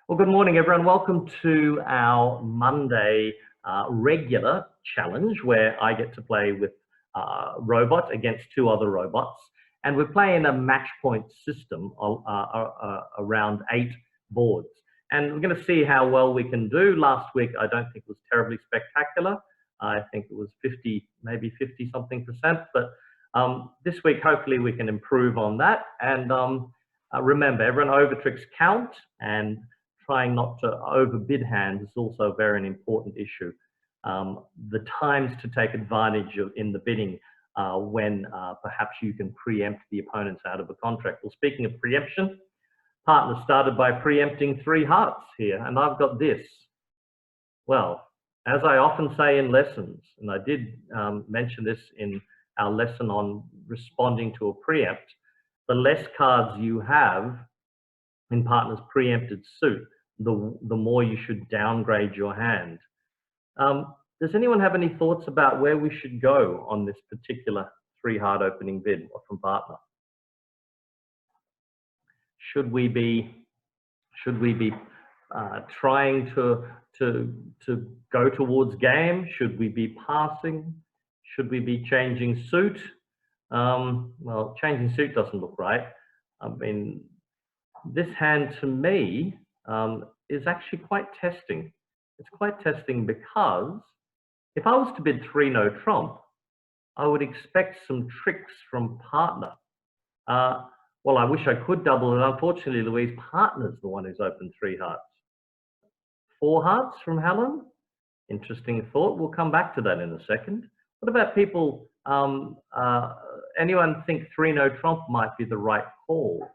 Well, good morning, everyone. Welcome to our Monday regular challenge where I get to play with robots against two other robots. And we're playing a match point system around 8 boards. And we're going to see how well we can do. Last week, I don't think it was terribly spectacular. I think it was 50, maybe 50 something percent. But this week, hopefully we can improve on that. And remember, everyone over tricks count, and trying not to overbid hands is also a very important issue. The times to take advantage of in the bidding when perhaps you can preempt the opponents out of a contract. Well, speaking of preemption, partner started by preempting 3 hearts here, and I've got this. Well, as I often say in lessons, and I did mention this in our lesson on responding to a preempt, the less cards you have in partner's preempted suit, the more you should downgrade your hand. Does anyone have any thoughts about where we should go on this particular 3-heart opening bid from partner? Should we be trying to go towards game? Should we be passing? Should we be changing suit? Well, changing suit doesn't look right. I mean, this hand to me is actually quite testing. It's quite testing because if I was to bid 3 no trump, I would expect some tricks from partner. Well, I wish I could double it. Unfortunately, Louise, partner's the one who's opened 3 hearts. 4 hearts from Helen? Interesting thought. We'll come back to that in a second. What about people, anyone think 3 no trump might be the right call?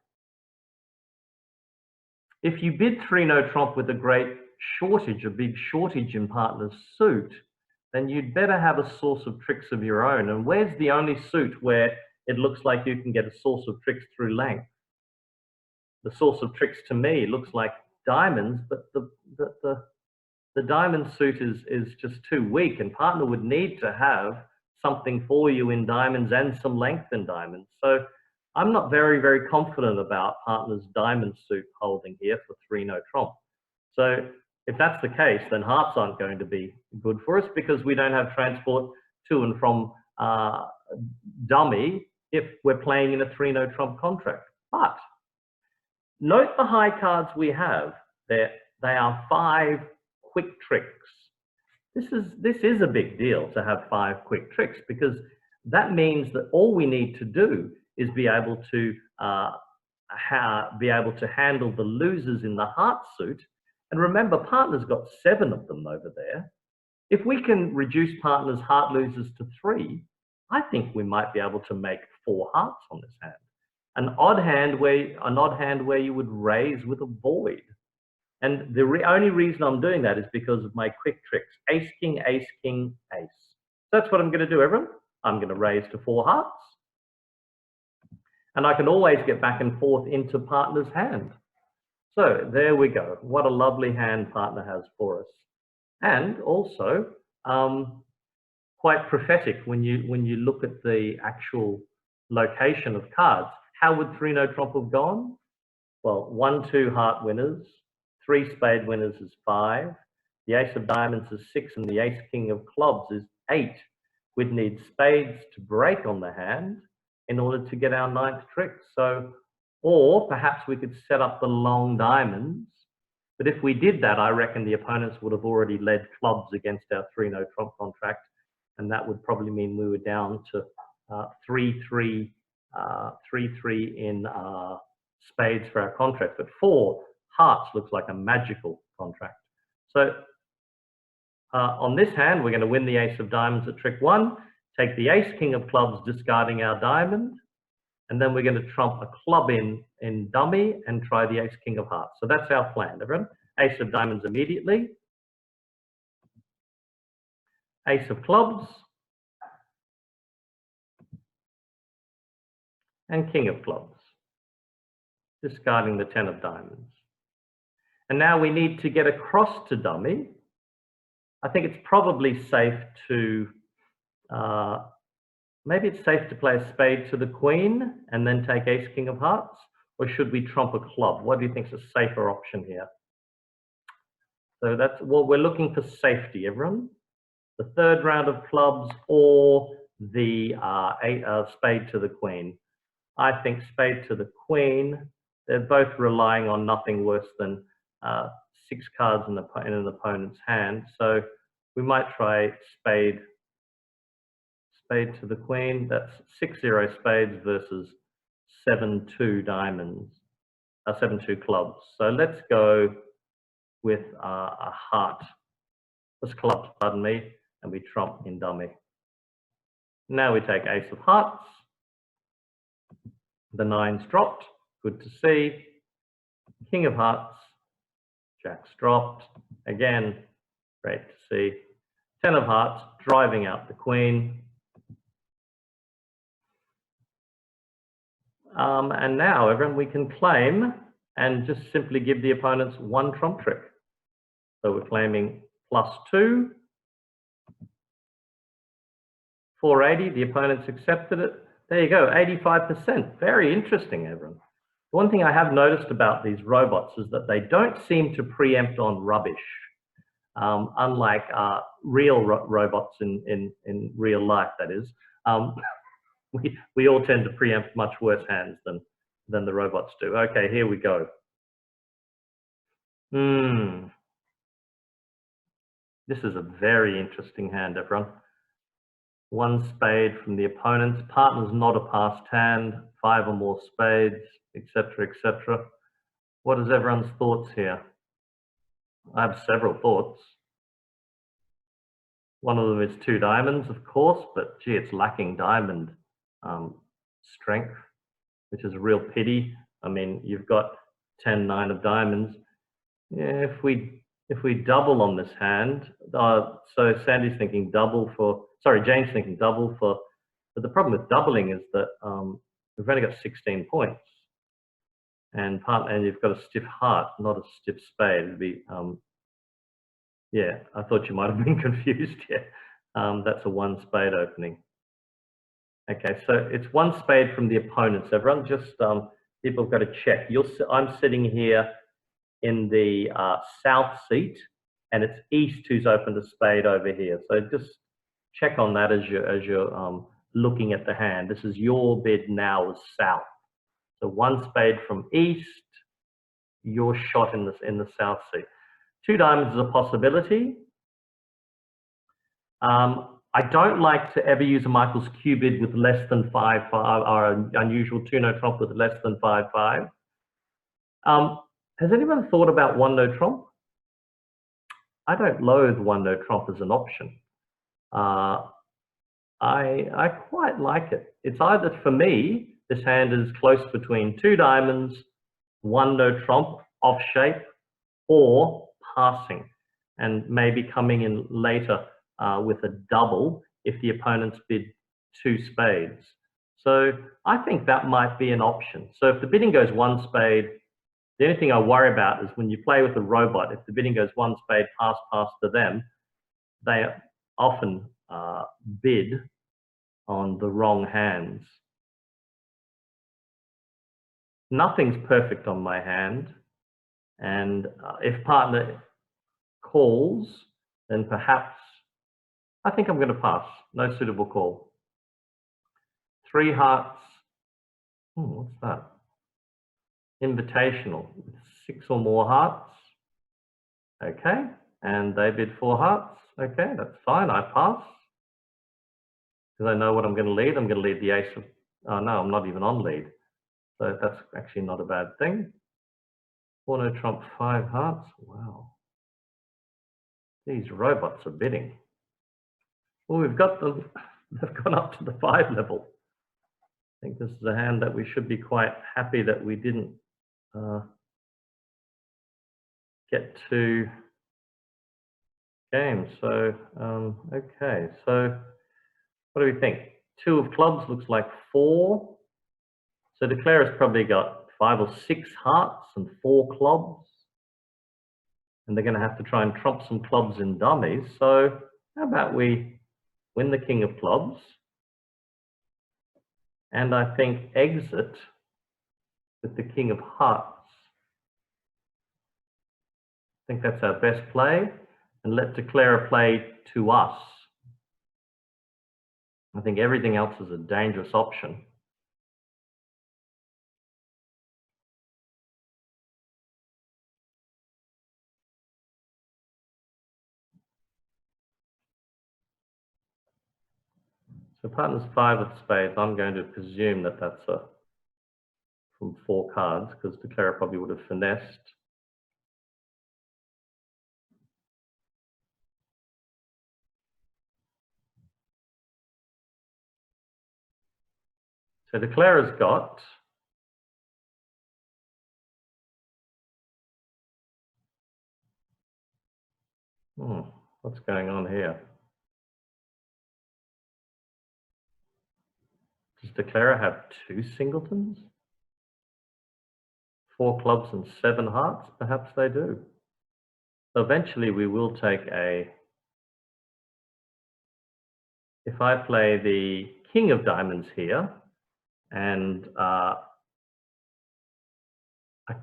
If you bid 3 no trump with a great shortage, a big shortage in partner's suit, then you'd better have a source of tricks of your own. And where's the only suit where it looks like you can get a source of tricks through length? The source of tricks to me looks like diamonds, but the diamond suit is just too weak, and partner would need to have something for you in diamonds and some length in diamonds. So I'm not very, very confident about partner's diamond suit holding here for 3 no trump. So if that's the case, then hearts aren't going to be good for us because we don't have transport to and from dummy if we're playing in a 3 no trump contract. But note the high cards we have. They are 5 quick tricks. This is a big deal to have 5 quick tricks, because that means that all we need to do is be able to handle the losers in the heart suit. And remember, partner's got 7 of them over there. If we can reduce partner's heart losers to 3, I think we might be able to make 4 hearts on this hand. An odd hand where you would raise with a void. And the only reason I'm doing that is because of my quick tricks. Ace, king, ace, king, ace. That's what I'm going to do, everyone. I'm going to raise to 4 hearts. And I can always get back and forth into partner's hand. So there we go. What a lovely hand partner has for us. And also quite prophetic when you look at the actual location of cards. How would 3 no trump have gone? Well, 1, 2 heart winners, 3 spade winners is 5. The ace of diamonds is 6, and the ace king of clubs is 8. We'd need spades to break on the hand in order to get our 9th trick. So, or perhaps we could set up the long diamonds. But if we did that, I reckon the opponents would have already led clubs against our 3 no trump contract. And that would probably mean we were down to 3-3 in spades for our contract. But 4 hearts looks like a magical contract. So on this hand, we're going to win the ace of diamonds at trick 1. Take the ace king of clubs, discarding our diamond, and then we're going to trump a club in dummy and try the ace king of hearts. So that's our plan, everyone. Ace of diamonds immediately, ace of clubs, and king of clubs, discarding the 10 of diamonds. And now we need to get across to dummy. I think it's probably safe to maybe it's safe to play a spade to the queen and then take ace king of hearts, or should we trump a club? What do you think is a safer option here? So that's what we're looking for, safety, everyone. The third round of clubs or the spade to the queen. I think spade to the queen. They're both relying on nothing worse than 6 cards in an opponent's hand. So we might try spade to the queen. That's 6-0 spades versus 7-2 diamonds, 7-2 clubs. So let's go with a heart. This clubs, pardon me, and we trump in dummy. Now we take ace of hearts. The 9's dropped, good to see. King of hearts, jack's dropped, again, great to see. 10 of hearts, driving out the queen. And now, everyone, we can claim and just simply give the opponents 1 trump trick. So we're claiming +2. 480, the opponents accepted it. There you go, 85%. Very interesting, everyone. One thing I have noticed about these robots is that they don't seem to preempt on rubbish, unlike real robots in real life, that is. We all tend to preempt much worse hands than the robots do. Okay, here we go. This is a very interesting hand, everyone. 1 spade from the opponent's partner's not a passed hand, 5 or more spades, etc., etc. What is everyone's thoughts here? I have several thoughts. One of them is 2 diamonds, of course, but gee, it's lacking diamond strength, which is a real pity. I mean, you've got 10-9 of diamonds. Yeah, if we double on this hand, so Sandy's thinking double for, sorry, Jane's thinking double for, but the problem with doubling is that we've only got 16 points, and you've got a stiff heart, not a stiff spade. It'd be, yeah, I thought you might have been confused here. That's a 1 spade opening. Okay, so it's 1 spade from the opponents. Everyone, just people have got to check. I'm sitting here in the south seat, and it's east who's opened a spade over here. So just check on that as you're looking at the hand. This is your bid now is south. So 1 spade from east, your shot in the south seat. 2 diamonds is a possibility. I don't like to ever use a Michael's Q bid with less than 5-5, or an unusual 2-no trump with less than 5-5. Has anyone thought about 1-no trump? I don't loathe 1-no trump as an option. I quite like it. It's either, for me, this hand is close between 2 diamonds, 1-no trump, off shape, or passing, and maybe coming in later with a double if the opponents bid 2 spades. So I think that might be an option. So if the bidding goes 1 spade, the only thing I worry about is when you play with a robot, if the bidding goes 1 spade, pass to them, they often bid on the wrong hands. Nothing's perfect on my hand, and if partner calls, then perhaps I think I'm going to pass. No suitable call. 3 hearts. What's that? Invitational. 6 or more hearts. Okay, and they bid 4 hearts. Okay, that's fine. I pass because I know what I'm going to lead. I'm going to lead the ace of. Oh no, I'm not even on lead. So that's actually not a bad thing. 4-no trump, 5 hearts. Wow. These robots are bidding. Well, we've got them, they've gone up to the 5 level. I think this is a hand that we should be quite happy that we didn't get to game. So, okay, so what do we think? 2 of clubs looks like 4. So Declare has probably got 5 or 6 hearts and 4 clubs. And they're going to have to try and trump some clubs in dummies. So how about we win the king of clubs? And I think exit with the king of hearts. think that's our best play. And let declare a play to us. I think everything else is a dangerous option. So partner's 5 of spades. I'm going to presume that that's from 4 cards, because declare probably would have finessed. So declarer's got what's going on here? Does declarer have 2 singletons? 4 clubs and 7 hearts? Perhaps they do. So eventually we will take a, if I play the king of diamonds here, and I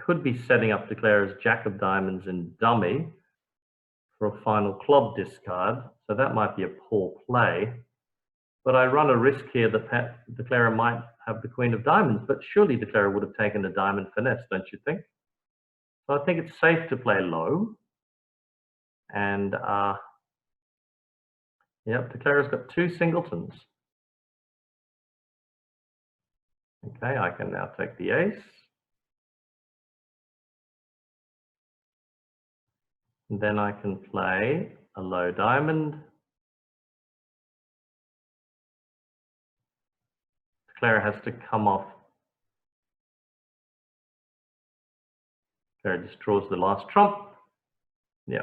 could be setting up declare as jack of diamonds in dummy for a final club discard, so that might be a poor play. But I run a risk here that declarer might have the queen of diamonds, but surely declarer would have taken a diamond finesse, don't you think? So I think it's safe to play low. And yep, declarer's got 2 singletons. Okay, I can now take the ace. And then I can play a low diamond. Declarer has to come off. Declarer just draws the last trump. Yeah.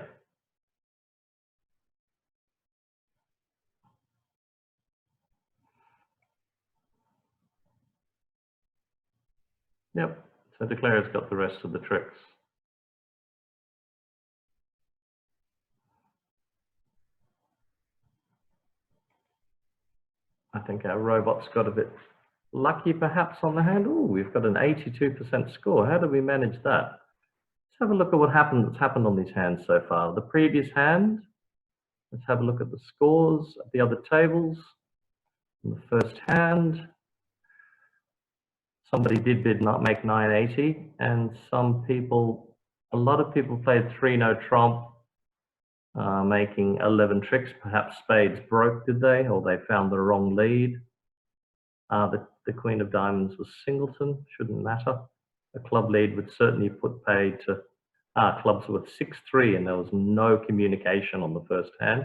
Yep. So declarer's got the rest of the tricks. I think our robot's got a bit lucky perhaps on the hand. Oh, we've got an 82% score. How do we manage that? Let's have a look at what's happened on these hands so far. The previous hand, let's have a look at the scores at the other tables. In the first hand, somebody did bid not make 980, and a lot of people played 3 no trump, making 11 tricks. Perhaps spades broke, did they? Or they found the wrong lead. The queen of diamonds was singleton, shouldn't matter. A club lead would certainly put paid to clubs with 6-3, and there was no communication on the first hand.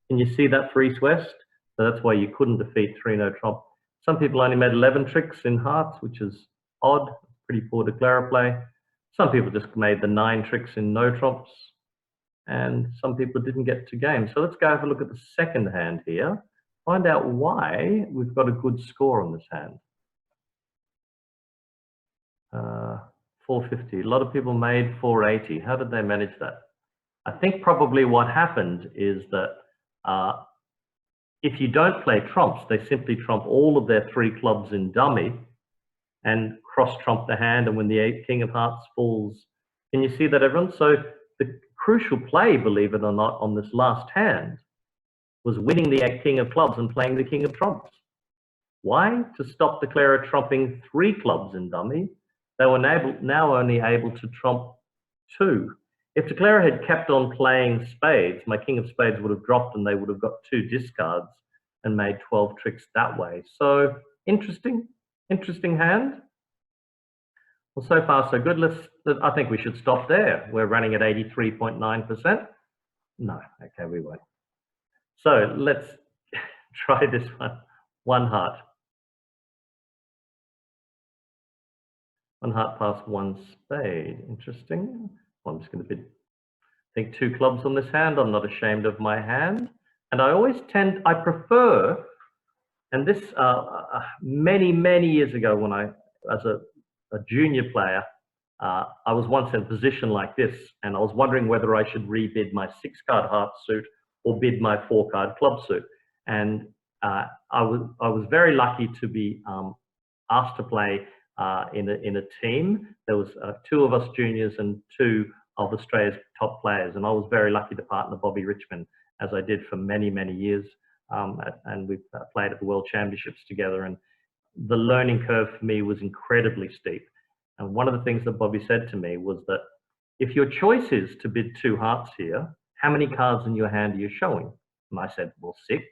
Can you see that for East West? So that's why you couldn't defeat 3 no trump. Some people only made 11 tricks in hearts, which is odd, pretty poor declarer play. Some people just made the 9 tricks in no trumps, and some people didn't get to game. So let's go have a look at the second hand here, find out why we've got a good score on this hand. 450. A lot of people made 480. How did they manage that? I think probably what happened is that if you don't play trumps, they simply trump all of their 3 clubs in dummy and cross trump the hand, and when the king of hearts falls, can you see that, everyone? So the crucial play, believe it or not, on this last hand was winning the king of clubs and playing the king of trumps. Why? To stop declarer trumping 3 clubs in dummy. They were now only able to trump 2. If declarer had kept on playing spades, my king of spades would have dropped and they would have got 2 discards and made 12 tricks that way. So interesting hand. Well, so far so good. I think we should stop there. We're running at 83.9%. No, okay, we won't. So let's try this one. 1 heart. 1 heart past 1 spade. Interesting. Well, I'm just going to think 2 clubs on this hand. I'm not ashamed of my hand. And I prefer, and this many years ago when as a junior player, I was once in a position like this, and I was wondering whether I should rebid my 6-card heart suit or bid my 4-card club suit. And I was very lucky to be asked to play in a team. There was 2 of us juniors and 2 of Australia's top players. And I was very lucky to partner Bobby Richmond, as I did for many, many years. And we played at the World Championships together. And the learning curve for me was incredibly steep. And one of the things that Bobby said to me was that if your choice is to bid 2 hearts here, how many cards in your hand are you showing? And I said, well, 6.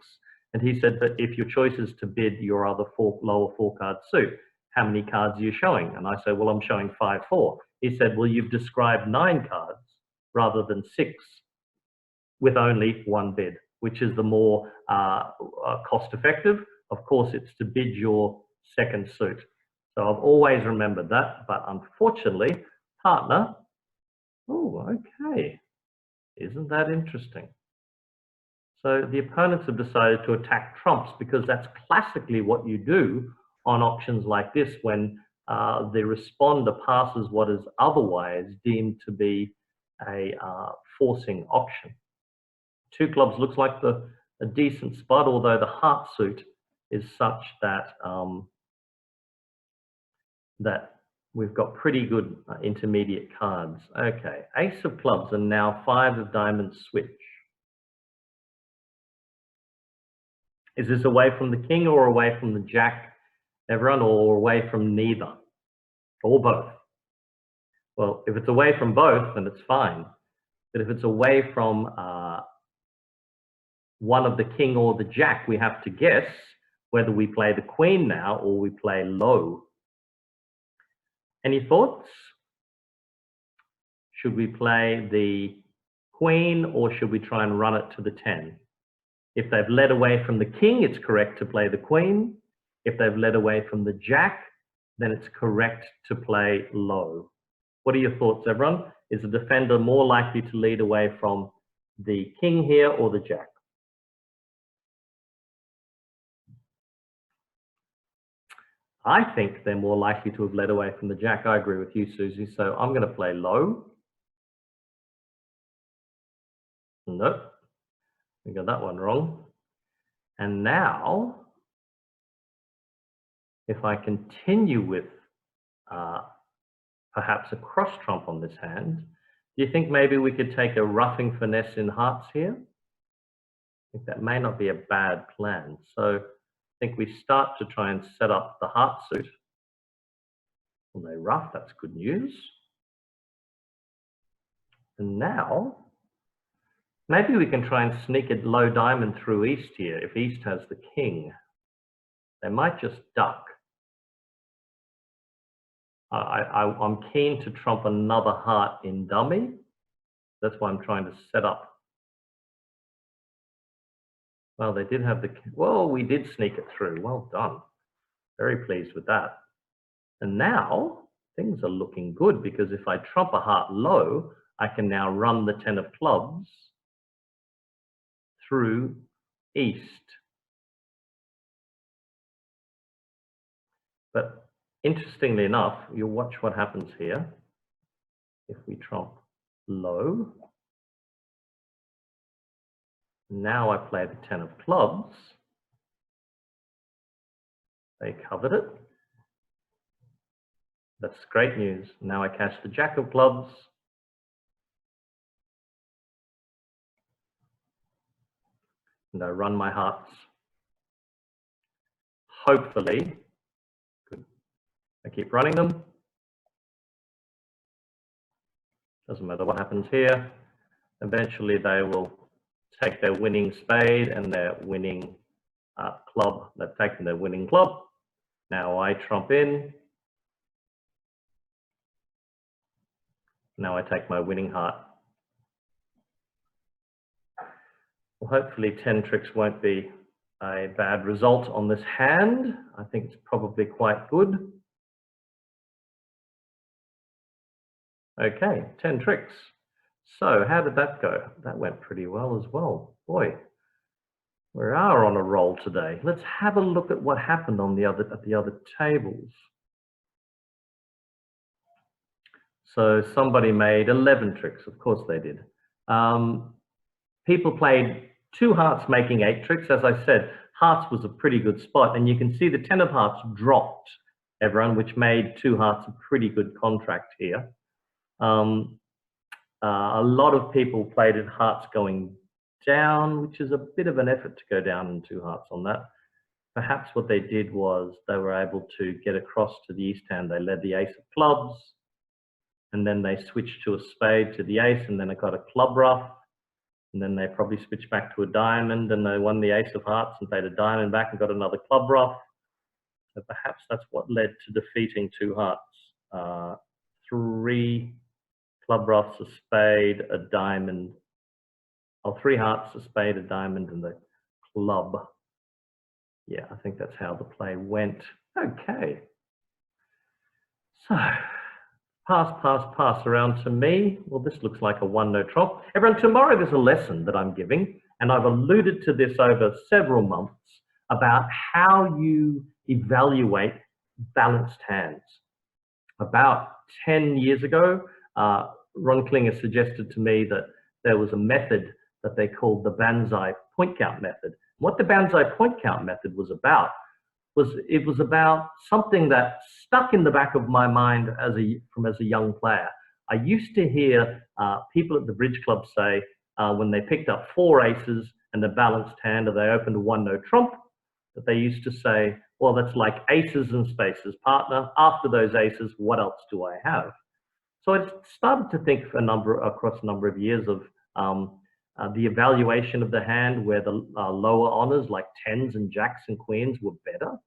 And he said, but if your choice is to bid your other lower 4-card suit, how many cards are you showing? And I said, well, I'm showing 5-4. He said, well, you've described 9 cards rather than 6 with only 1 bid, which is the more cost effective. Of course, it's to bid your 2nd suit. So I've always remembered that, but unfortunately, partner, oh, okay. Isn't that interesting? So the opponents have decided to attack trumps because that's classically what you do on auctions like this when the responder passes what is otherwise deemed to be a forcing auction. 2 clubs looks like a decent spot, although the heart suit is such that that we've got pretty good intermediate cards. Okay, ace of clubs and now 5 of diamonds switch. Is this away from the king or away from the jack, everyone, or away from neither, or both? Well, if it's away from both, then it's fine. But if it's away from one of the king or the jack, we have to guess whether we play the queen now or we play low. Any thoughts? Should we play the queen or should we try and run it to the 10? If they've led away from the king, it's correct to play the queen. If they've led away from the jack, then it's correct to play low. What are your thoughts, everyone? Is the defender more likely to lead away from the king here or the jack? I think they're more likely to have led away from the jack. I agree with you, Susie. So I'm going to play low. Nope. We got that one wrong. And now, if I continue with perhaps a cross trump on this hand, do you think maybe we could take a roughing finesse in hearts here? I think that may not be a bad plan. So I think we start to try and set up the heart suit. When they rough, that's good news. And now, maybe we can try and sneak a low diamond through east here. If east has the king, they might just duck. I'm keen to trump another heart in dummy. That's why I'm trying to set up. Well, they did have the, well, we did sneak it through. Well done. Very pleased with that. And now things are looking good because if I trump a heart low, I can now run the 10 of clubs through east. But interestingly enough, you'll watch what happens here. If we trump low, now I play the 10 of clubs. They covered it. That's great news. Now I catch the jack of clubs. And I run my hearts. Hopefully, good. I keep running them. Doesn't matter what happens here. Eventually they will take their winning spade and their winning club. They've taken their winning club. Now I trump in. Now I take my winning heart. Well, hopefully 10 tricks won't be a bad result on this hand. I think it's probably quite good. Okay, 10 tricks. So how did that go? That went pretty well as well. Boy, we are on a roll today. Let's have a look at what happened on the other tables. So somebody made 11 tricks. Of course they did. People played 2 hearts making 8 tricks. As I said, hearts was a pretty good spot. And you can see the 10 of hearts dropped, everyone, which made 2 hearts a pretty good contract here. A lot of people played in hearts going down, which is a bit of an effort to go down in two hearts on that. Perhaps what they did was they were able to get across to the east hand. They led the ace of clubs, and then they switched to a spade to the ace, and then it got a club ruff, and then they probably switched back to a diamond, and they won the ace of hearts and played a diamond back and got another club ruff. So perhaps that's what led to defeating two hearts. 3 club ruffs, a spade, a diamond. Oh, 3 hearts, a spade, a diamond, and the club. Yeah, I think that's how the play went. Okay. So, pass around to me. Well, this looks like a one-note trump. Everyone, tomorrow there's a lesson that I'm giving, and I've alluded to this over several months about how you evaluate balanced hands. About 10 years ago, Ron Klinger suggested to me that there was a method that they called the Banzai point count method. What the Banzai point count method was about something that stuck in the back of my mind as a young player. I used to hear people at the bridge club say when they picked up 4 aces and a balanced hand, or they opened a one-note trump, that they used to say, well, that's like aces and spaces, partner. After those aces, what else do I have? So I started to think across a number of years of the evaluation of the hand, where the lower honors like tens and jacks and queens were better,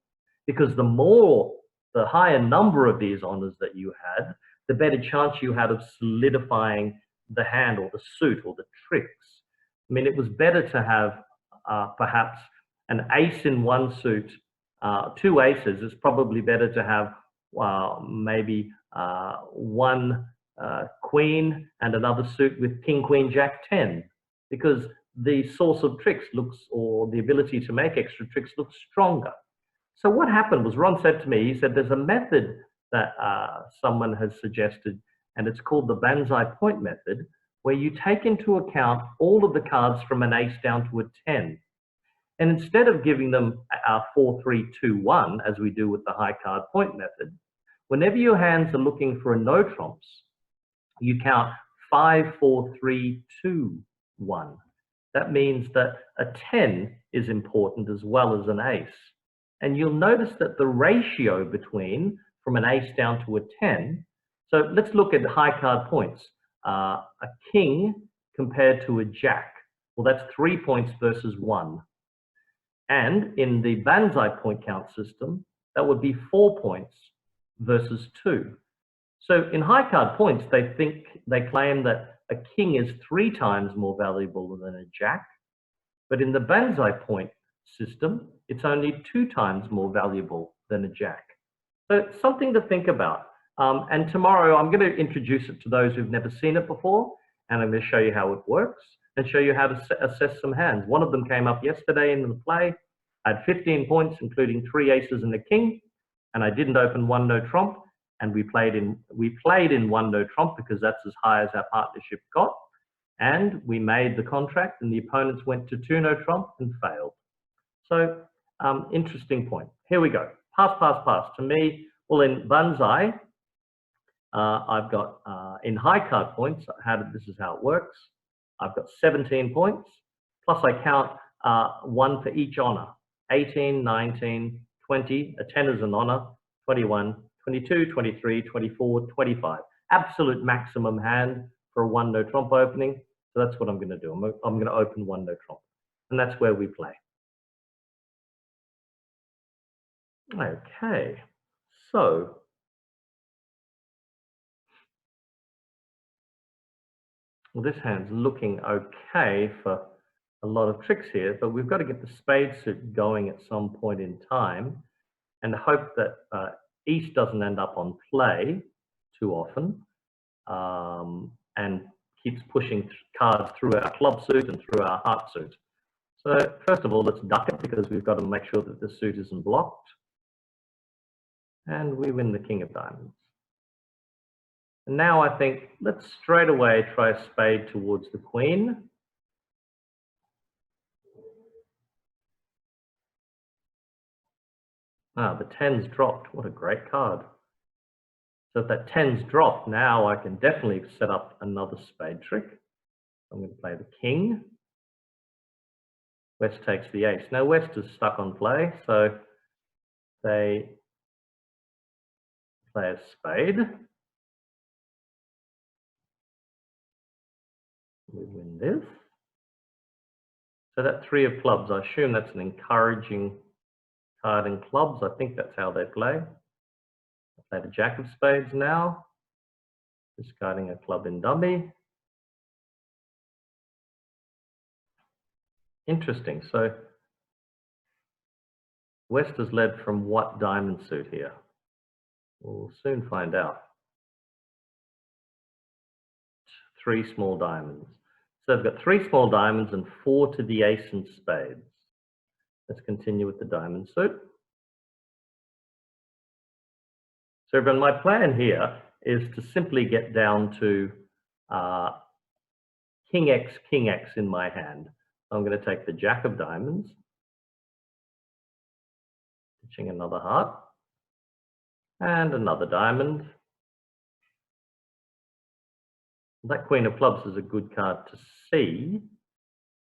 because the higher number of these honors that you had, the better chance you had of solidifying the hand or the suit or the tricks. I mean, it was better to have perhaps an ace in one suit, 2 aces. It's probably better to have maybe 1 queen and another suit with king, queen, jack, 10, because the source of tricks looks, or the ability to make extra tricks looks stronger. So what happened was, Ron said to me, he said, there's a method that someone has suggested, and it's called the Banzai point method, where you take into account all of the cards from an ace down to a 10. And instead of giving them 4, 3, 2, 1, as we do with the high card point method, whenever your hands are looking for a no trumps, you count 5, 4, 3, 2, 1. That means that a 10 is important as well as an ace. And you'll notice that the ratio between from an ace down to a 10, so let's look at high card points. A king compared to a jack, well, that's 3 points versus 1. And in the Banzai point count system, that would be 4 points versus 2. So in high card points, they claim that a king is 3 times more valuable than a jack. But in the Banzai point system, it's only 2 times more valuable than a jack. So it's something to think about. And tomorrow I'm going to introduce it to those who've never seen it before, and I'm going to show you how it works and show you how to assess some hands. One of them came up yesterday in the play. I had 15 points, including 3 aces and a king, and I didn't open one no trump. And we played in one no trump because that's as high as our partnership got. And we made the contract, and the opponents went to 2 no trump and failed. So interesting point. Here we go. Pass. To me, well, in Banzai, I've got in high card points, this is how it works. I've got 17 points, plus I count 1 for each honor. 18, 19, 20, a 10 is an honor, 21, 22, 23, 24, 25. Absolute maximum hand for a one no trump opening. So that's what I'm going to do. I'm going to open one no trump. And that's where we play. Okay, so well, this hand's looking okay for a lot of tricks here, but we've got to get the spade suit going at some point in time and hope that East doesn't end up on play too often and keeps pushing cards through our club suit and through our heart suit. So first of all, let's duck it because we've got to make sure that the suit isn't blocked. And we win the king of diamonds. And now I think let's straight away try a spade towards the queen. Ah, the 10's dropped. What a great card. So if that 10's dropped, now I can definitely set up another spade trick. I'm going to play the king. West takes the ace. Now West is stuck on play, so they play a spade. We win this. So that 3 of clubs, I assume that's an encouraging card in clubs. I think that's how they play. I play the jack of spades now, discarding a club in dummy. Interesting. So West has led from what diamond suit here? We'll soon find out. 3 small diamonds. So they've got 3 small diamonds and 4 to the ace and spades. Let's continue with the diamond suit. So everyone, my plan here is to simply get down to King X in my hand. I'm going to take the jack of diamonds, pitching another heart, and another diamond. That queen of clubs is a good card to see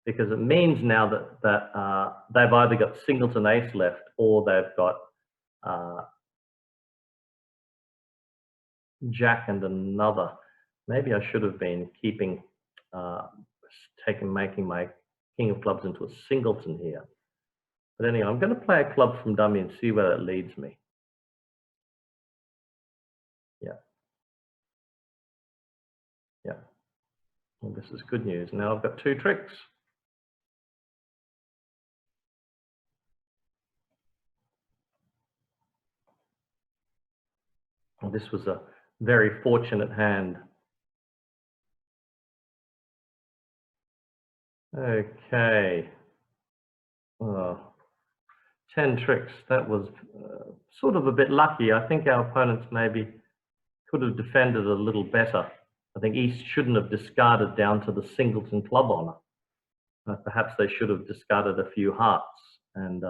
because it means now that they've either got singleton ace left or they've got jack and another. Maybe I should have been keeping, making my king of clubs into a singleton here. But anyway, I'm going to play a club from dummy and see where that leads me. Yeah. Yeah. Well, this is good news. Now I've got 2 tricks. Well, this was a very fortunate hand. Okay. 10 tricks. That was sort of a bit lucky. I think our opponents maybe could have defended a little better. I think East shouldn't have discarded down to the singleton club honor. Perhaps they should have discarded a few hearts, and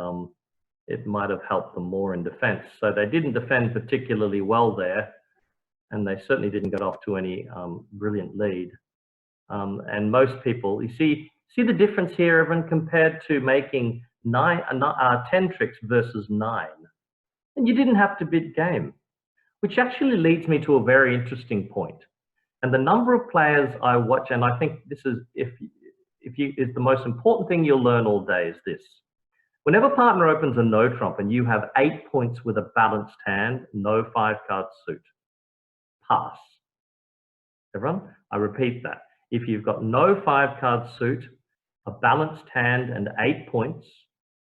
it might have helped them more in defense. So they didn't defend particularly well there, and they certainly didn't get off to any brilliant lead. And most people, you see the difference here, everyone, compared to making 10 tricks versus 9. And you didn't have to bid game, which actually leads me to a very interesting point. And the number of players I watch, and I think this is, is the most important thing you'll learn all day, is this. Whenever partner opens a no trump and you have 8 points with a balanced hand, no 5-card suit, pass. Everyone, I repeat that. If you've got no 5-card suit, a balanced hand and 8 points,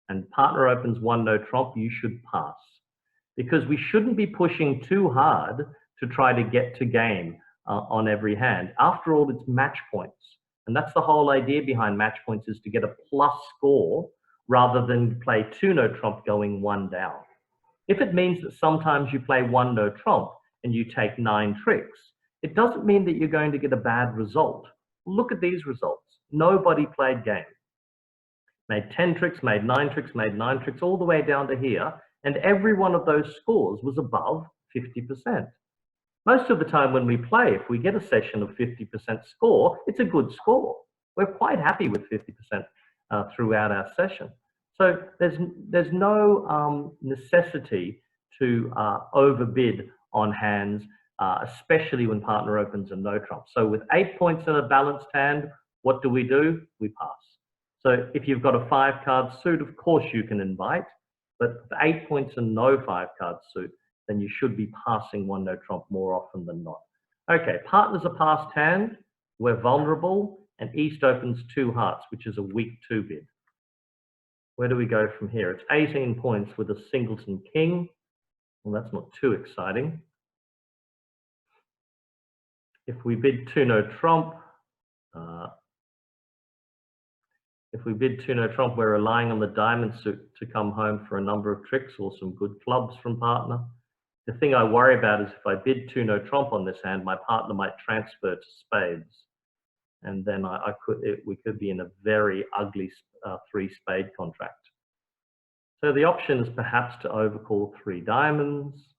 and partner opens 1 no trump, you should pass. Because we shouldn't be pushing too hard to try to get to game on every hand. After all, it's match points. And that's the whole idea behind match points, is to get a plus score rather than play 2 no trump going 1 down. If it means that sometimes you play 1 no trump and you take 9 tricks, it doesn't mean that you're going to get a bad result. Look at these results. Nobody played game. Made 10 tricks, made 9 tricks, made 9 tricks, all the way down to here. And every one of those scores was above 50%. Most of the time when we play, if we get a session of 50% score, it's a good score. We're quite happy with 50% throughout our session. So there's no necessity to overbid on hands, especially when partner opens a no trump. So with 8 points in a balanced hand, what do? We pass. So if you've got a 5-card suit, of course you can invite, but with 8 points and no 5-card suit, then you should be passing 1 no trump more often than not. Okay, partner's a passed hand, we're vulnerable, and East opens 2 hearts, which is a weak 2 bid. Where do we go from here? It's 18 points with a singleton king. Well, that's not too exciting. If we bid 2 no trump, we're relying on the diamond suit to come home for a number of tricks or some good clubs from partner. The thing I worry about is if I bid 2 no trump on this hand, my partner might transfer to spades. And then we could be in a very ugly 3-spade contract. So the option is perhaps to overcall 3 diamonds.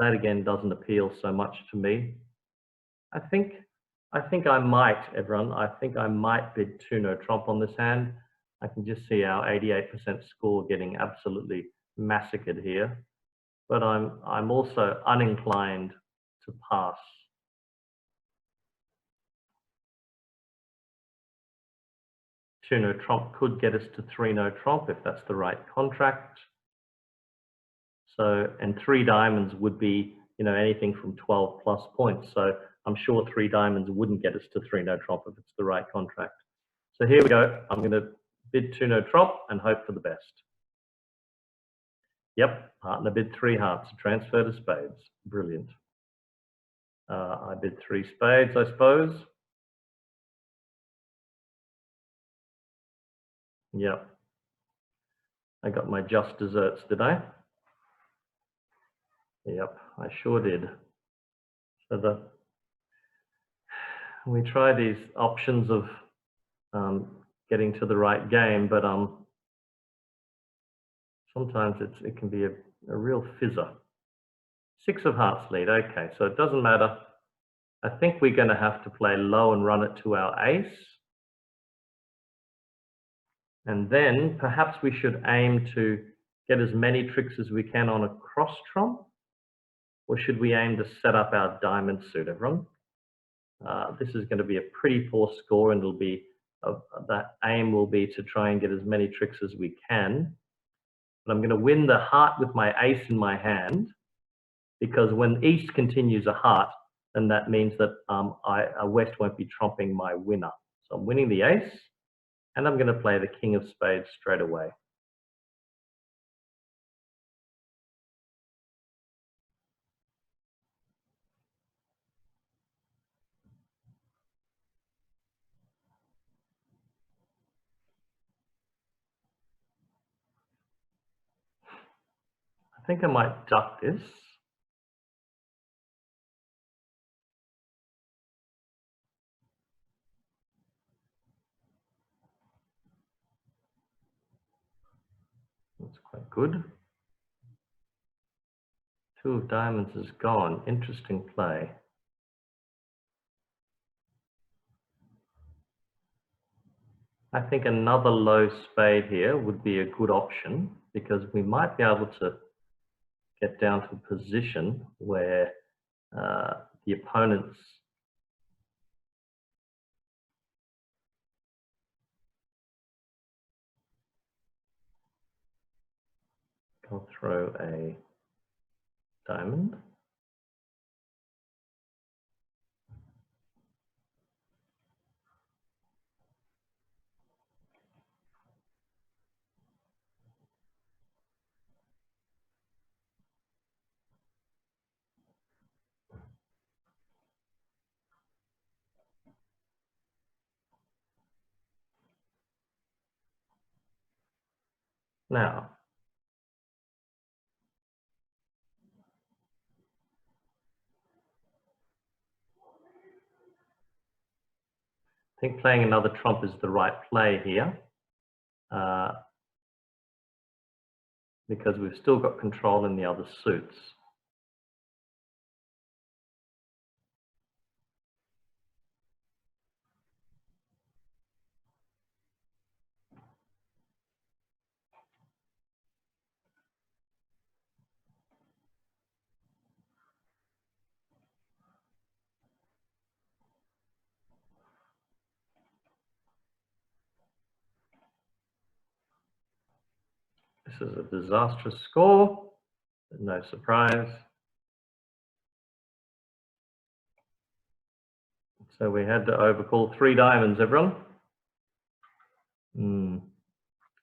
that again doesn't appeal so much to me. I think I might, everyone. I think I might bid 2 no trump on this hand. I can just see our 88% score getting absolutely massacred here. But I'm also uninclined to pass. 2 no trump could get us to 3 no trump if that's the right contract. So, and 3 diamonds would be, you know, anything from 12 plus points. So I'm sure 3 diamonds wouldn't get us to 3 no trump if it's the right contract. So here we go. I'm going to bid 2 no trump and hope for the best. Yep, partner bid 3 hearts, transfer to spades. Brilliant. I bid 3 spades, I suppose. Yep. I got my just desserts, did I? Yep, I sure did. So we try these options of getting to the right game, but sometimes it can be a real fizzer. 6 of hearts lead, okay, so it doesn't matter. I think we're going to have to play low and run it to our ace. And then perhaps we should aim to get as many tricks as we can on a cross trump. Or should we aim to set up our diamond suit, everyone? This is going to be a pretty poor score, and it'll be that aim will be to try and get as many tricks as we can. But I'm going to win the heart with my ace in my hand, because when East continues a heart, then that means that West won't be trumping my winner. So I'm winning the ace, and I'm going to play the king of spades straight away. I think I might duck this. That's quite good. 2 of diamonds is gone. Interesting play. I think another low spade here would be a good option, because we might be able to get down to a position where the opponents can throw a diamond. Now, I think playing another trump is the right play here, because we've still got control in the other suits. This is a disastrous score, no surprise. So we had to overcall 3 diamonds, everyone.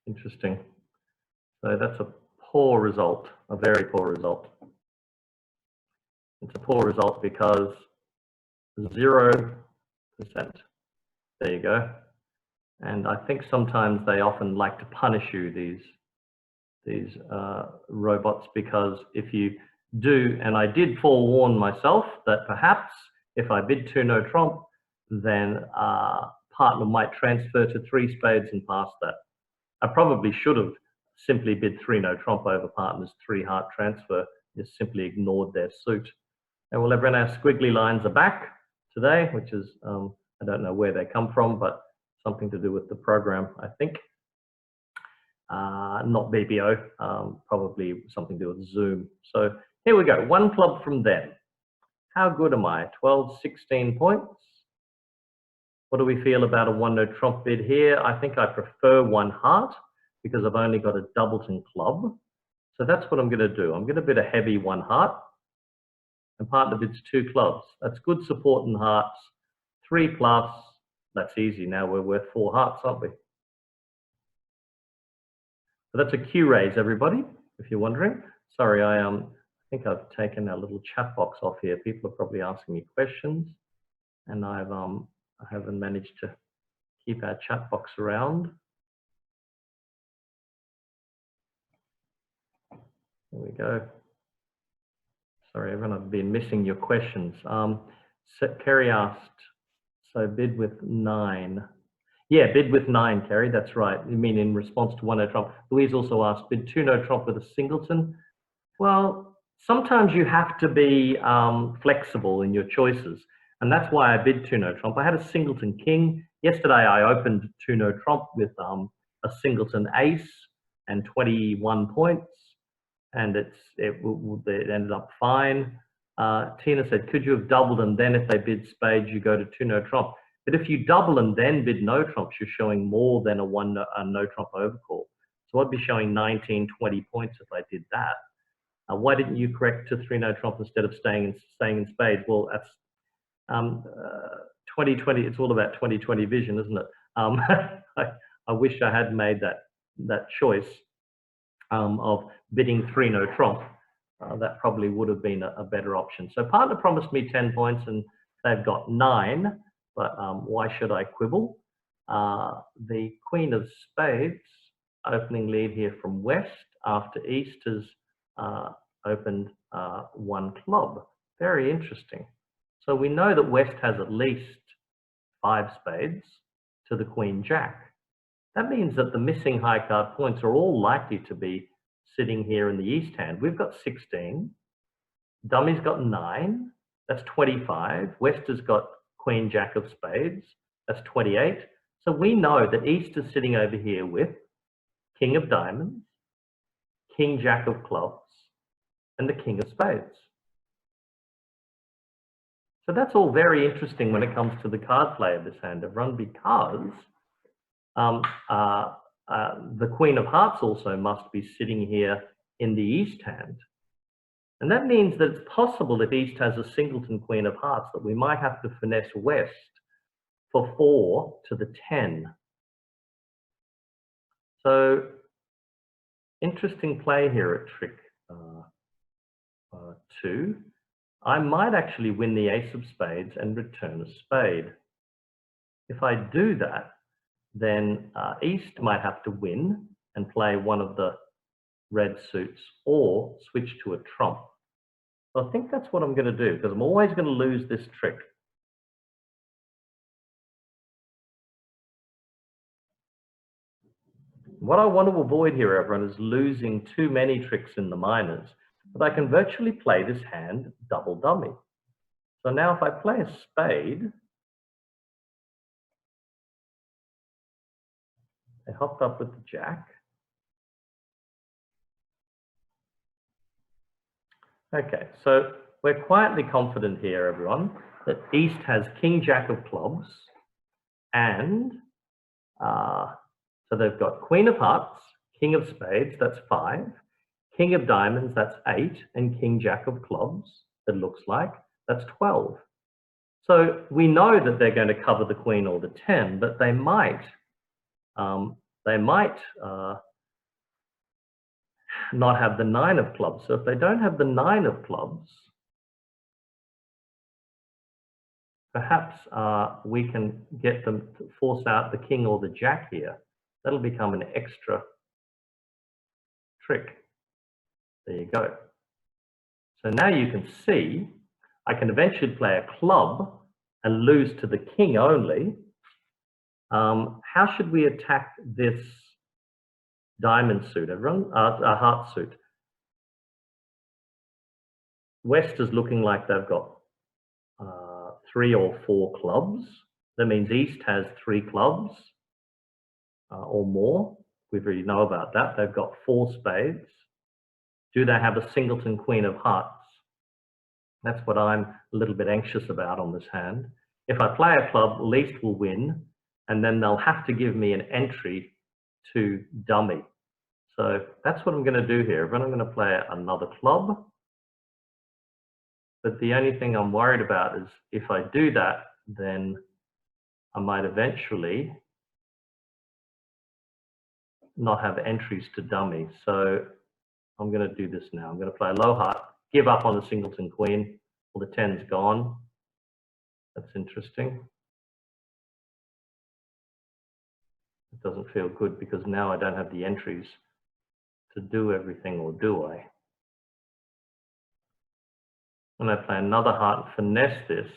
Interesting. So that's a poor result, a very poor result. It's a poor result because 0%. There you go. And I think sometimes they often like to punish you, these robots, because if you do, and I did forewarn myself that perhaps if I bid 2 no trump, then partner might transfer to 3 spades and pass that. I probably should have simply bid 3 no trump over partner's 3 heart transfer, just simply ignored their suit. And well, everyone, our squiggly lines are back today, which is, I don't know where they come from, but something to do with the program, I think. Not BBO, probably something to do with Zoom. So here we go, one club from them. How good am I? 12, 16 points. What do we feel about a one-no trump bid here? I think I prefer one heart because I've only got a doubleton club. So that's what I'm going to do. I'm going to bid a heavy one heart, and partner bids two clubs. That's good support in hearts. 3+, that's easy. Now we're worth 4 hearts, aren't we? So that's a Q raise, everybody, if you're wondering. Sorry, I think I've taken our little chat box off here. People are probably asking me questions, and I haven't managed to keep our chat box around. There we go. Sorry, everyone, I've been missing your questions. Kerry asked, so bid with 9. Yeah, bid with 9, Kerry, that's right. You mean in response to one no trump. Louise also asked, bid 2 no trump with a singleton. Well, sometimes you have to be flexible in your choices. And that's why I bid 2 no trump. I had a singleton king. Yesterday, I opened 2 no trump with a singleton ace and 21 points. And it ended up fine. Tina said, could you have doubled and then if they bid spades, you go to 2 no trump. But if you double and then bid no trumps, you're showing more than a no trump overcall. So I'd be showing 19, 20 points if I did that. Why didn't you correct to 3 no trump instead of staying in spades? Well, that's 2020. It's all about 2020 vision, isn't it? I wish I had made that choice of bidding 3 no trump. That probably would have been a better option. So partner promised me 10 points and they've got 9, but why should I quibble? The Queen of Spades, opening lead here from West after East has opened 1 club. Very interesting. So we know that West has at least 5 spades to the Queen Jack. That means that the missing high card points are all likely to be sitting here in the East hand. We've got 16. Dummy's got 9. That's 25. West has got Queen Jack of Spades. That's 28. So we know that East is sitting over here with King of Diamonds, King Jack of Clubs, and the King of Spades. So that's all very interesting when it comes to the card play of this hand, everyone, because the Queen of Hearts also must be sitting here in the East hand. And that means that it's possible if East has a singleton Queen of Hearts that we might have to finesse West for 4 to the 10. So interesting play here at trick 2. I might actually win the ace of spades and return a spade. If I do that, then East might have to win and play one of the red suits or switch to a trump. So I think that's what I'm going to do because I'm always going to lose this trick. What I want to avoid here, everyone, is losing too many tricks in the minors. But I can virtually play this hand double dummy. So now if I play a spade, I hopped up with the Jack. Okay, so we're quietly confident here, everyone, that East has King Jack of Clubs and so they've got Queen of Hearts, King of Spades, that's 5, King of Diamonds, that's 8, and King Jack of Clubs, it looks like, that's 12. So we know that they're going to cover the Queen or the 10, but they might not have the 9 of clubs. So if they don't have the 9 of clubs, perhaps we can get them to force out the King or the Jack here. That'll become an extra trick. There you go. So now you can see I can eventually play a club and lose to the King only. How should we attack this diamond suit, everyone? A heart suit. West is looking like they've got 3 or 4 clubs. That means East has 3 clubs or more. We already know about that. They've got 4 spades. Do they have a singleton queen of hearts? That's what I'm a little bit anxious about on this hand. If I play a club, Least will win, and then they'll have to give me an entry to dummy. So that's what I'm going to do here. Then I'm going to play another club. But the only thing I'm worried about is if I do that, then I might eventually not have entries to dummy. So I'm going to do this now. I'm going to play low heart, give up on the singleton queen. Well, the 10's gone. That's interesting. It doesn't feel good because now I don't have the entries to do everything, or do I? When I play another heart and finesse this,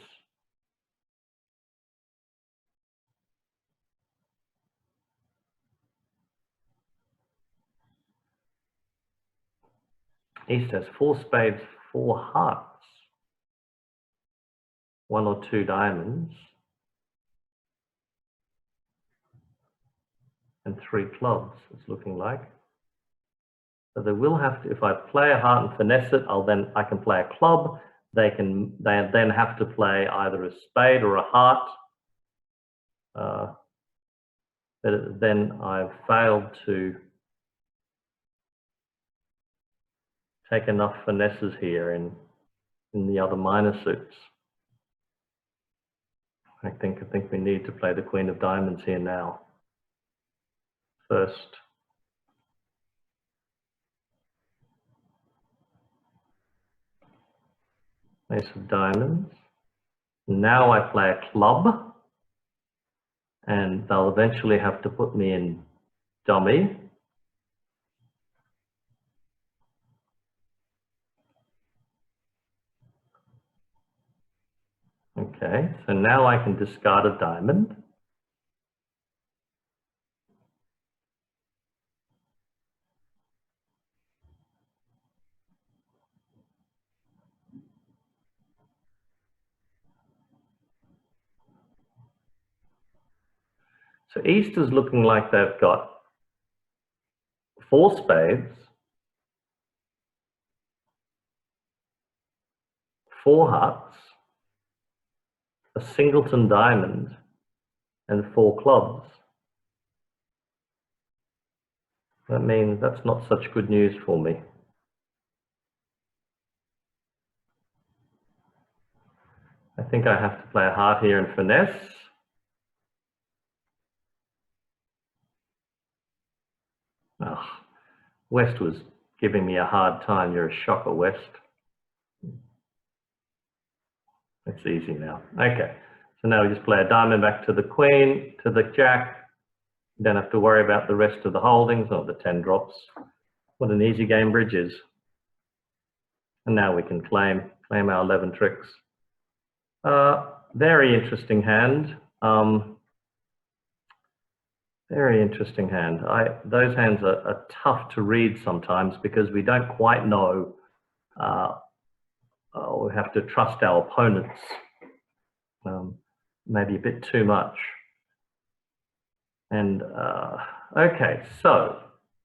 East has 4 spades, 4 hearts, 1 or 2 diamonds, and 3 clubs, it's looking like. So they will have to, if I play a heart and finesse it, I can play a club. They then have to play either a spade or a heart. But then I've failed to take enough finesses here in the other minor suits. I think we need to play the queen of diamonds here now. First. Ace of diamonds. Now I play a club, and they'll eventually have to put me in dummy. Okay, so now I can discard a diamond. So East is looking like they've got 4 spades, 4 hearts, a singleton diamond, and 4 clubs. That means that's not such good news for me. I think I have to play a heart here and finesse. Oh, West was giving me a hard time. You're a shocker, West. It's easy now. Okay, so now we just play a diamond back to the queen, to the jack. Don't have to worry about the rest of the holdings. Oh, the 10 drops. What an easy game bridge is. And now we can claim our 11 tricks. Very interesting hand. Very interesting hand. Those hands are tough to read sometimes because we don't quite know. We have to trust our opponents maybe a bit too much. And okay, so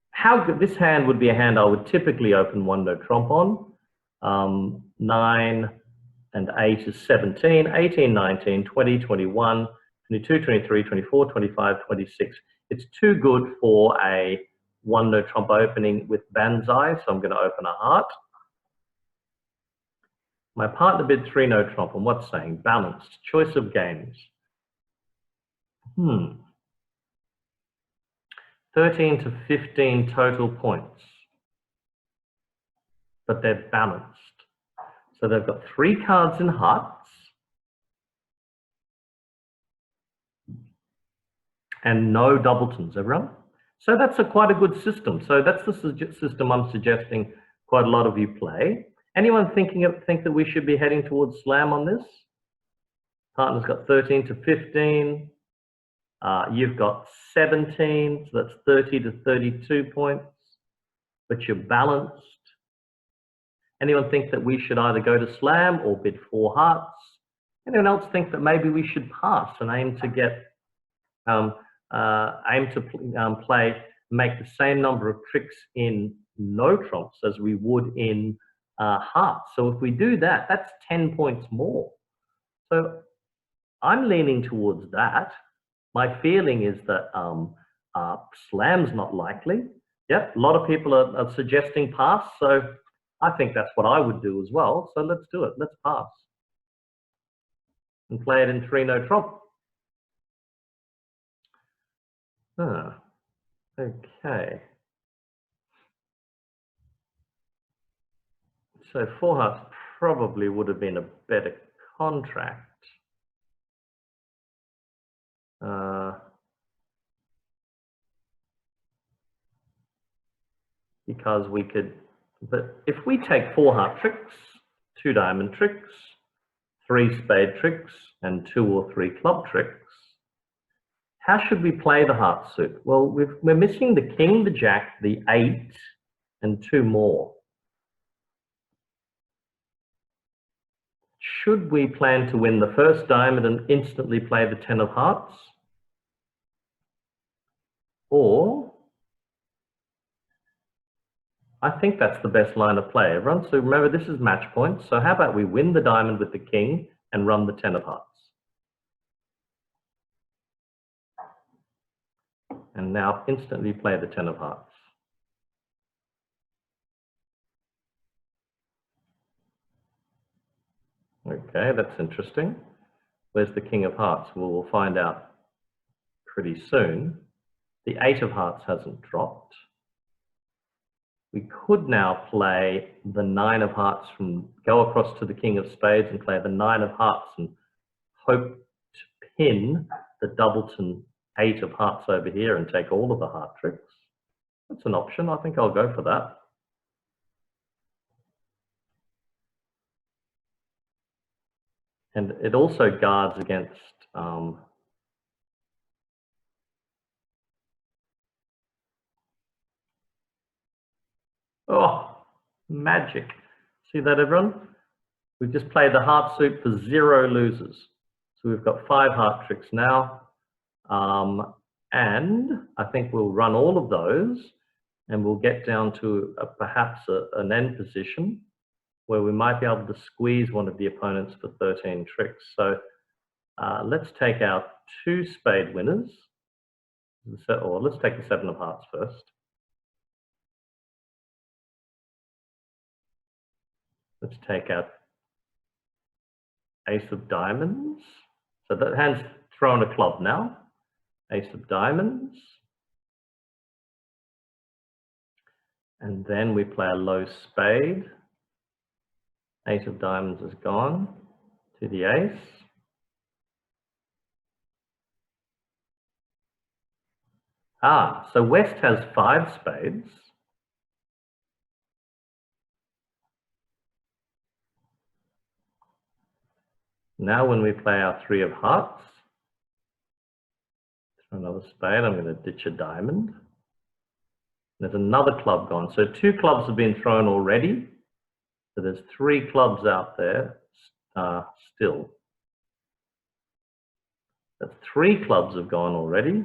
how good this hand would be a hand I would typically open 1-no trump on. 9 and 8 is 17, 18, 19, 20, 21, 22, 23, 24, 25, 26. It's too good for a 1-no trump opening with banzai, so I'm going to open a heart. My partner bid 3-no trump, and what's saying? Balanced, choice of games. 13 to 15 total points, but they're balanced. So they've got 3 cards in hearts and no doubletons, everyone. So that's quite a good system. So that's the system I'm suggesting quite a lot of you play. Anyone think that we should be heading towards slam on this? Partner's got 13 to 15. You've got 17, so that's 30 to 32 points, but you're balanced. Anyone think that we should either go to slam or bid 4 hearts? Anyone else think that maybe we should pass and aim to get make the same number of tricks in no trumps as we would in hearts? So if we do that, that's 10 points more. So I'm leaning towards that. My feeling is that slam's not likely. Yep, a lot of people are suggesting pass, so I think that's what I would do as well. So let's do it. Let's pass and play it in 3 no trump. Okay. So 4 hearts probably would have been a better contract. Because we could, but if we take 4 heart tricks, 2 diamond tricks, 3 spade tricks, and 2 or 3 club tricks, how should we play the heart suit? Well, we're missing the king, the jack, the 8, and 2 more. Should we plan to win the first diamond and instantly play the 10 of hearts? Or, I think that's the best line of play, everyone. So remember, this is match point. So how about we win the diamond with the king and run the 10 of hearts? And now instantly play the 10 of hearts. Okay, that's interesting. Where's the king of hearts? Well, we'll find out pretty soon. The 8 of hearts hasn't dropped. We could now play the 9 of hearts go across to the king of spades and play the 9 of hearts and hope to pin the doubleton 8 of hearts over here and take all of the heart tricks. That's an option. I think I'll go for that. And it also guards against oh, magic. See that, everyone? We've just played the heart suit for 0 losers. So we've got 5 heart tricks now. And I think we'll run all of those and we'll get down to perhaps an end position where we might be able to squeeze one of the opponents for 13 tricks. So let's take our 2 spade winners, or let's take the 7 of hearts first. Let's take our ace of diamonds. So that hand's thrown a club now. Ace of diamonds. And then we play a low spade. Ace of diamonds is gone to the ace. So West has 5 spades. Now when we play our 3 of hearts, throw another spade, I'm going to ditch a diamond. There's another club gone. So 2 clubs have been thrown already. So there's 3 clubs out there still. That's 3 clubs have gone already.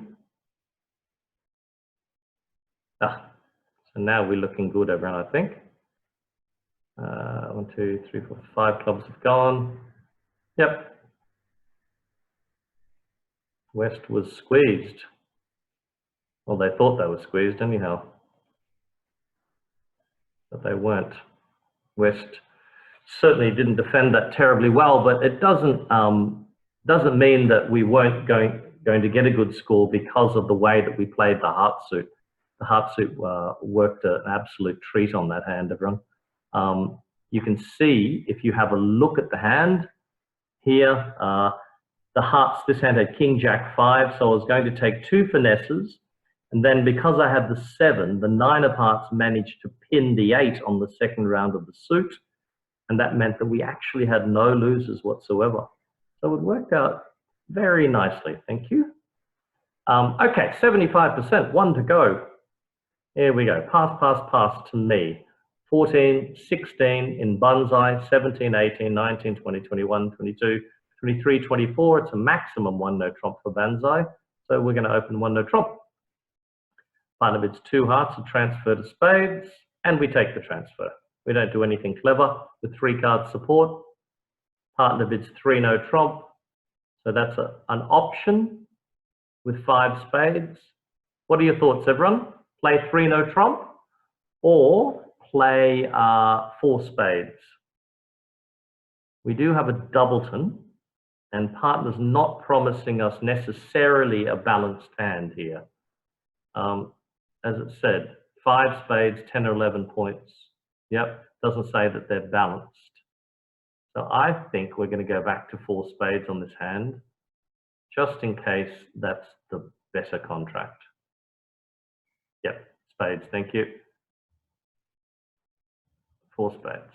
So now we're looking good, everyone, I think. 1, 2, 3, 4, 5 clubs have gone. Yep. West was squeezed. Well, they thought they were squeezed anyhow. But they weren't. West certainly didn't defend that terribly well, but it doesn't mean that we weren't going to get a good score because of the way that we played the heart suit. The heart suit worked an absolute treat on that hand, everyone. You can see, if you have a look at the hand here, the hearts, this hand had king, jack, 5, so I was going to take 2 finesses, and then because I had the 7, the 9 of hearts managed to pin the 8 on the second round of the suit, and that meant that we actually had no losers whatsoever. So it worked out very nicely, thank you. Okay, 75%, 1 to go. Here we go, pass, pass, pass to me. 14, 16 in Banzai, 17, 18, 19, 20, 21, 22, 23, 24. It's a maximum one no trump for Banzai. So we're going to open one no trump. Partner bids 2 hearts, a transfer to spades, and we take the transfer. We don't do anything clever with 3 card support. Partner bids 3 no trump. So that's an option with 5 spades. What are your thoughts, everyone? Play 3 no trump or play 4 spades? We do have a doubleton, and partner's not promising us necessarily a balanced hand here. As it said, 5 spades, 10 or 11 points. Yep, doesn't say that they're balanced. So I think we're going to go back to 4 spades on this hand, just in case that's the better contract. Yep, spades, thank you. 4 spades.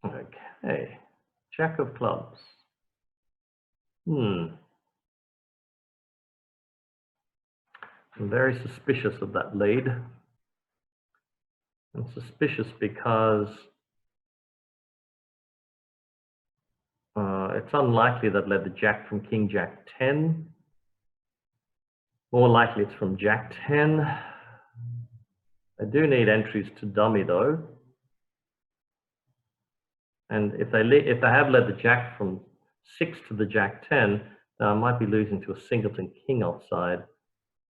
Okay, Jack of clubs. I'm very suspicious of that lead. I'm suspicious because it's unlikely that led the Jack from King Jack 10. More likely it's from Jack 10. I do need entries to dummy though. And if they have led the Jack from 6 to the Jack 10, I might be losing to a singleton king offside.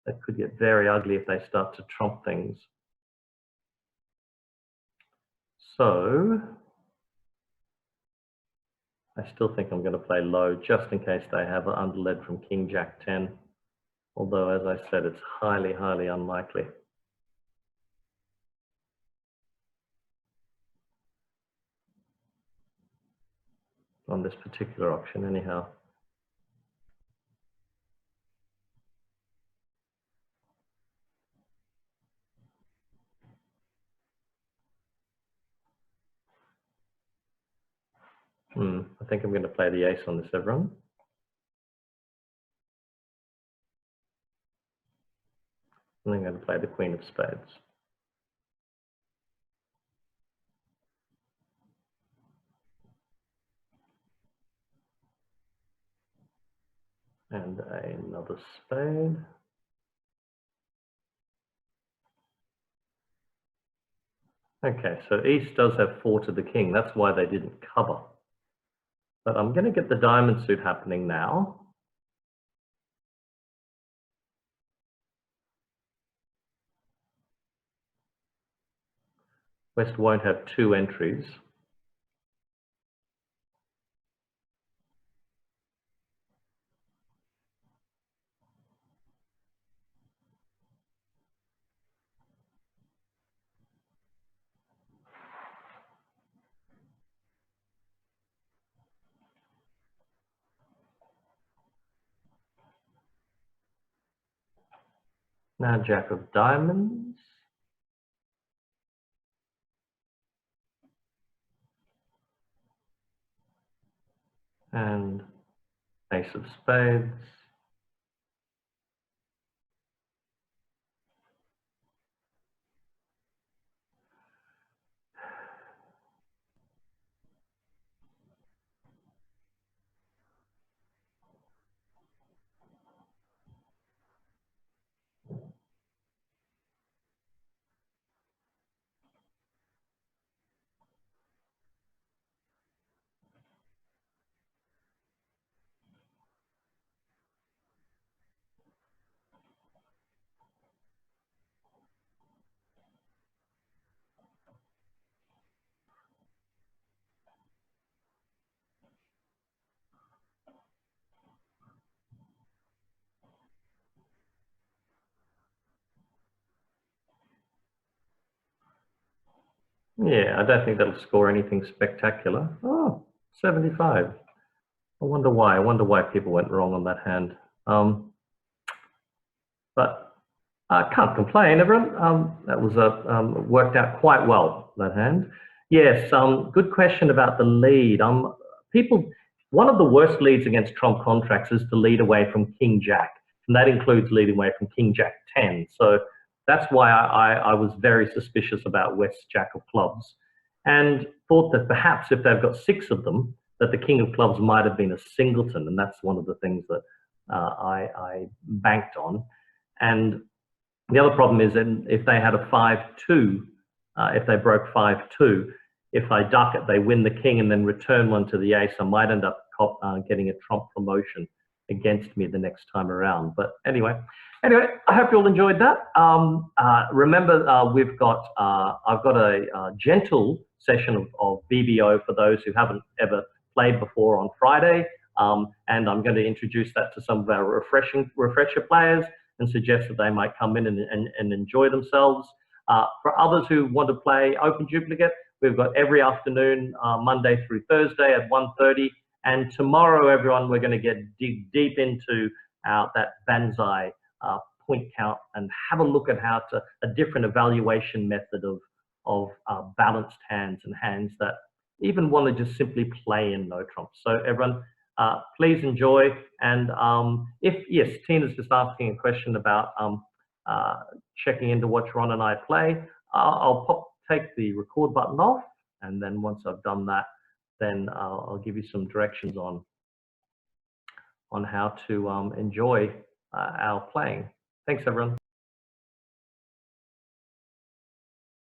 That could get very ugly if they start to trump things. So I still think I'm going to play low just in case they have an underled from King Jack 10. Although, as I said, it's highly, highly unlikely. On this particular option, anyhow. I think I'm going to play the ace on this, everyone. And I'm going to play the queen of spades. And another spade. Okay, so East does have 4 to the king. That's why they didn't cover. But I'm going to get the diamond suit happening now. West won't have 2 entries. Now Jack of diamonds. And ace of spades. Yeah, I don't think that'll score anything spectacular. Oh, 75. I wonder why. I wonder why people went wrong on that hand. But I can't complain, everyone. That was worked out quite well, that hand. Yes, good question about the lead. One of the worst leads against trump contracts is to lead away from King Jack. and that includes leading away from King Jack 10. So that's why I was very suspicious about West's Jack of Clubs, and thought that perhaps if they've got 6 of them, that the King of Clubs might have been a singleton, and that's one of the things that I banked on. And the other problem is that if they had a 5-2, if they broke 5-2, if I duck it, they win the king and then return one to the ace, I might end up getting a trump promotion against me the next time around. But anyway, I hope you all enjoyed that. Remember, I've got a gentle session of BBO for those who haven't ever played before on Friday, and I'm going to introduce that to some of our refresher players and suggest that they might come in and enjoy themselves. For others who want to play Open Duplicate, we've got every afternoon, Monday through Thursday at 1:30. And tomorrow, everyone, we're going to dig deep into that Banzai point count and have a look at a different evaluation method of balanced hands and hands that even want to just simply play in no trumps. So everyone, please enjoy. And yes, Tina's just asking a question about checking into what Ron and I play. I'll take the record button off, and then once I've done that, then I'll give you some directions on how to enjoy our playing. Thanks, everyone.